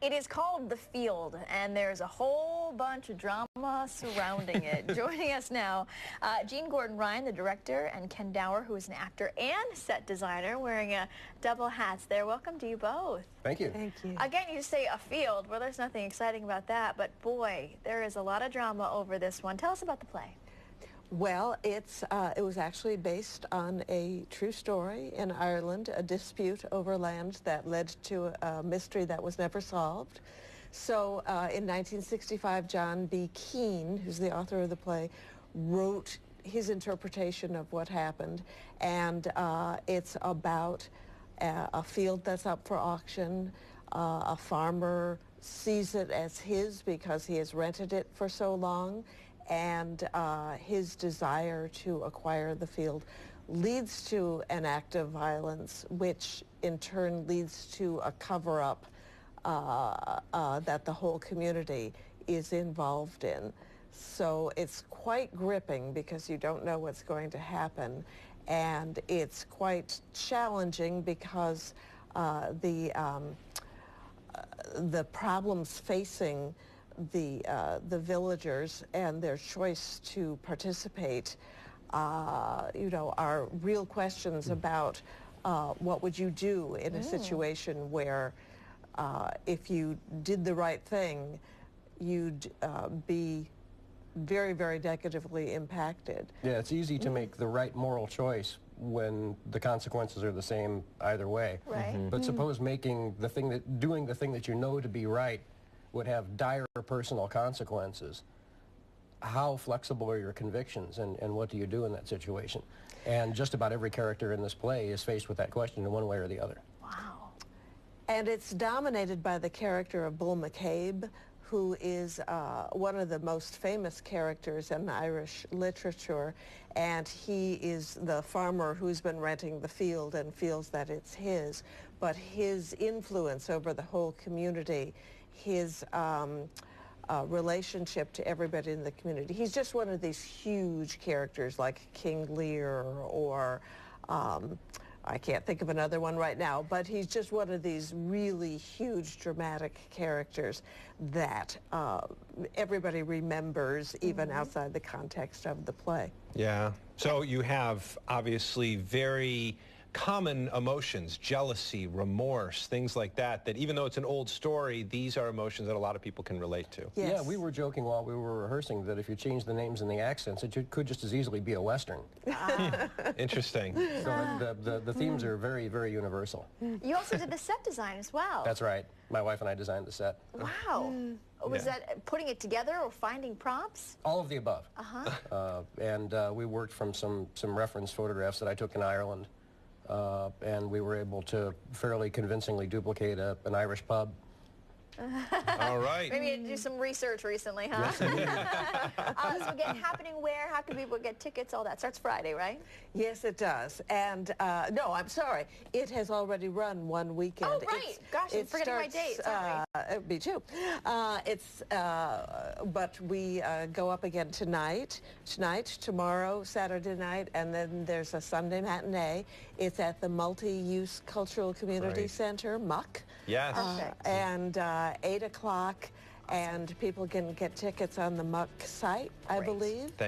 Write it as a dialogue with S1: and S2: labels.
S1: It is called The Field, and there's a whole bunch of drama surrounding it. Joining us now, Gordon Ryon, the director, and Ken Dauer, who is an actor and set designer, wearing double hats there. Welcome to you both.
S2: Thank you.
S3: Thank you.
S1: Again, you say a field. Well, there's nothing exciting about that, but boy, there is a lot of drama over this one. Tell us about the play.
S3: Well, it was actually based on a true story in Ireland, a dispute over land that led to a mystery that was never solved. So in 1965, John B. Keane, who's the author of the play, wrote his interpretation of what happened, and it's about a field that's up for auction. A farmer sees it as his because he has rented it for so long, and his desire to acquire the field leads to an act of violence, which in turn leads to a cover-up that the whole community is involved in. So it's quite gripping because you don't know what's going to happen, and it's quite challenging because the problems facing the villagers and their choice to participate, are real questions about what would you do in a situation where if you did the right thing, you'd be very, very negatively impacted.
S2: Yeah, it's easy to make the right moral choice when the consequences are the same either way.
S1: Right.
S2: But suppose doing the thing that you know to be right would have dire personal consequences. How flexible are your convictions, and what do you do in that situation? And just about every character in this play is faced with that question in one way or the other.
S1: Wow.
S3: And it's dominated by the character of Bull McCabe, who is one of the most famous characters in Irish literature, and he is the farmer who's been renting the field and feels that it's his, but his influence over the whole community, his relationship to everybody in the community. He's just one of these huge characters like King Lear, or I can't think of another one right now, but he's just one of these really huge dramatic characters that everybody remembers, even outside the context of the play.
S4: Yeah. So you have obviously very common emotions, jealousy, remorse, things like that, that even though it's an old story, these are emotions that a lot of people can relate to.
S3: Yes.
S2: Yeah, we were joking while we were rehearsing that if you change the names and the accents, it could just as easily be a Western.
S4: Interesting.
S2: So the themes are very, very universal.
S1: You also did the set design as well.
S2: That's right. My wife and I designed the set.
S1: Wow. Was
S4: Yeah.
S1: that putting it together or finding props?
S2: All of the above. And we worked from some reference photographs that I took in Ireland. And we were able to fairly convincingly duplicate an Irish pub.
S4: All right.
S1: Maybe you had to do some research recently, huh?
S2: Yes, indeed.
S1: So again, happening where? How can people get tickets? All that starts Friday, right?
S3: Yes, it does. And no, I'm sorry. It has already run one weekend.
S1: Oh, right. Gosh, I'm forgetting my date. Sorry.
S3: Me too. But we go up again tonight, tomorrow, Saturday night, and then there's a Sunday matinee. It's at the Multi-Use Cultural Community
S4: Great.
S3: Center, MUC.
S4: Yes.
S1: Perfect.
S3: And 8 o'clock, and people can get tickets on the MUC site, I
S1: Great.
S3: believe.
S4: Thank